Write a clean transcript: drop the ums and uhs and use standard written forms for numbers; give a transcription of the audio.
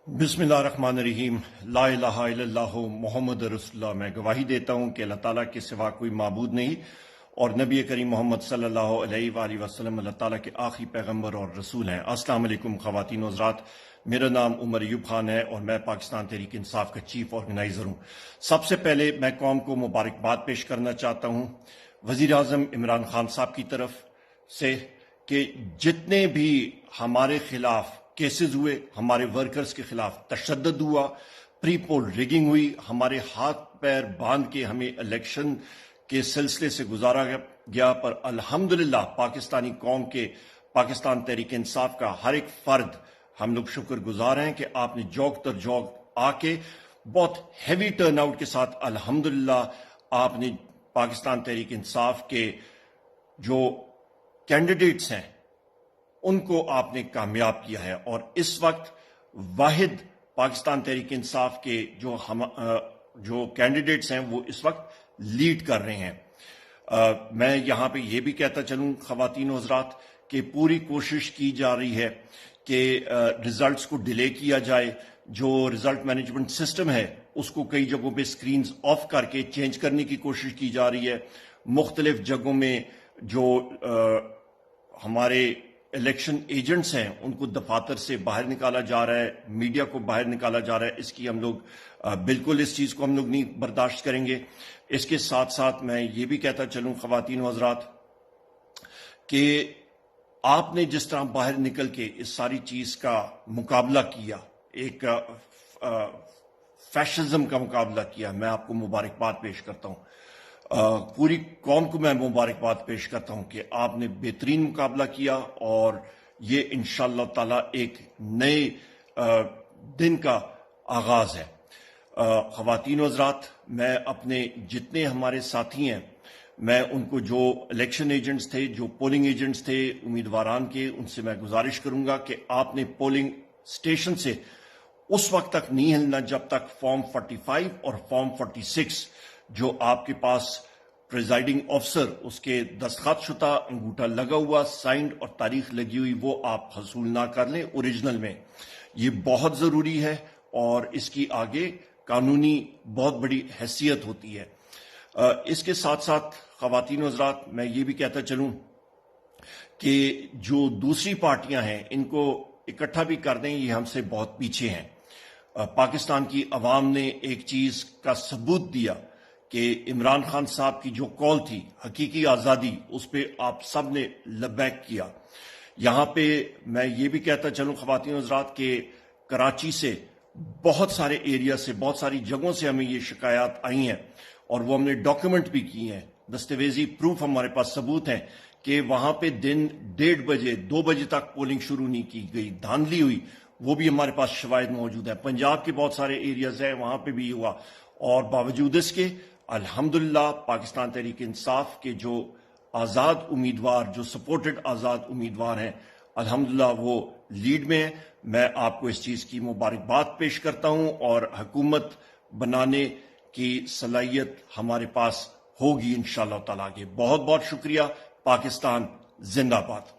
बिस्मिल्लाहिर्रहमानिर्रहीम। ला इलाहा इल्लल्लाहु मुहम्मद रसूलुल्लाह। मैं गवाही देता हूँ कि अल्लाह ताला के सिवा कोई माबूद नहीं और नबी करीम मोहम्मद सल्लल्लाहु अलैहि वसल्लम अल्लाह ताला के आखिरी पैगंबर और रसूल हैं। अस्सलाम वालेकुम ख़वातीन व हज़रात, मेरा नाम उमर अयूब खान है और मैं पाकिस्तान तहरीक इंसाफ का चीफ ऑर्गेनाइज़र हूँ। सबसे पहले मैं कौम को मुबारकबाद पेश करना चाहता हूँ वज़ीर आज़म इमरान खान साहब की तरफ से कि जितने भी हमारे खिलाफ केसेस हुए, हमारे वर्कर्स के खिलाफ तशद्दुद हुआ, प्री पोल रिगिंग हुई, हमारे हाथ पैर बांध के हमें इलेक्शन के सिलसिले से गुजारा गया, पर अल्हम्दुलिल्लाह पाकिस्तानी कौम के, पाकिस्तान तहरीक इंसाफ का हर एक फर्द हम लोग शुक्रगुजार हैं कि आपने जौक तर जौक आके बहुत हैवी टर्नआउट के साथ अल्हम्दुलिल्लाह आपने पाकिस्तान तहरीक इंसाफ के जो कैंडिडेट्स हैं उनको आपने कामयाब किया है। और इस वक्त वाहिद पाकिस्तान तहरीक इंसाफ के जो कैंडिडेट्स हैं वो इस वक्त लीड कर रहे हैं। मैं यहाँ पे ये भी कहता चलूँ ख़वातीन व हज़रात कि पूरी कोशिश की जा रही है कि रिजल्ट्स को डिले किया जाए। जो रिजल्ट मैनेजमेंट सिस्टम है उसको कई जगहों पे स्क्रीन्स ऑफ करके चेंज करने की कोशिश की जा रही है। मुख्तलिफ जगहों में जो हमारे इलेक्शन एजेंट्स हैं उनको दफातर से बाहर निकाला जा रहा है, मीडिया को बाहर निकाला जा रहा है। इसकी हम लोग बिल्कुल इस चीज़ को हम लोग नहीं बर्दाश्त करेंगे। इसके साथ साथ मैं ये भी कहता चलूँ ख़वातीन व हज़रात कि आपने जिस तरह बाहर निकल के इस सारी चीज़ का मुकाबला किया, एक फैशिज्म का मुकाबला किया, मैं आपको मुबारकबाद पेश करता हूँ। पूरी कौम को मैं मुबारकबाद पेश करता हूं कि आपने बेहतरीन मुकाबला किया और ये इंशाअल्लाह ताला एक नए दिन का आगाज है। ख़वातीन व हज़रात, मैं अपने जितने हमारे साथी हैं मैं उनको, जो इलेक्शन एजेंट्स थे, जो पोलिंग एजेंट्स थे उम्मीदवारान के, उनसे मैं गुजारिश करूंगा कि आपने पोलिंग स्टेशन से उस वक्त तक नहीं हिलना जब तक फॉर्म 45 और फॉर्म 46 जो आपके पास प्रिजाइडिंग ऑफिसर उसके दस्तखत शुदा, अंगूठा लगा हुआ, साइंड और तारीख लगी हुई वो आप हसूल ना कर लें ओरिजिनल में। ये बहुत ज़रूरी है और इसकी आगे कानूनी बहुत बड़ी हैसियत होती है। इसके साथ साथ ख़वातीन व हज़रात मैं ये भी कहता चलूँ कि जो दूसरी पार्टियां हैं इनको इकट्ठा भी कर दें, ये हमसे बहुत पीछे हैं। पाकिस्तान की अवाम ने एक चीज़ का सबूत दिया कि इमरान खान साहब की जो कॉल थी हकीकी आज़ादी, उस पर आप सब ने लबैक किया। यहाँ पे मैं ये भी कहता चलूँ ख़वातीन व हज़रात के कराची से बहुत सारे एरिया से, बहुत सारी जगहों से हमें ये शिकायत आई हैं और वो हमने डॉक्यूमेंट भी की हैं। दस्तावेजी प्रूफ हमारे पास सबूत हैं कि वहाँ पे दिन 1:30 बजे 2 बजे तक पोलिंग शुरू नहीं की गई, धांधली हुई, वो भी हमारे पास शवाहिद मौजूद है। पंजाब के बहुत सारे एरियाज हैं वहाँ पे भी हुआ और बावजूद इसके अल्हम्दुलिल्लाह पाकिस्तान तहरीक इंसाफ के जो आज़ाद उम्मीदवार, जो सपोर्टेड आज़ाद उम्मीदवार हैं, अल्हम्दुलिल्लाह वो लीड में हैं। मैं आपको इस चीज़ की मुबारकबाद पेश करता हूँ और हुकूमत बनाने की सलाहियत हमारे पास होगी इंशाअल्लाह ताला। बहुत बहुत शुक्रिया। पाकिस्तान जिंदाबाद।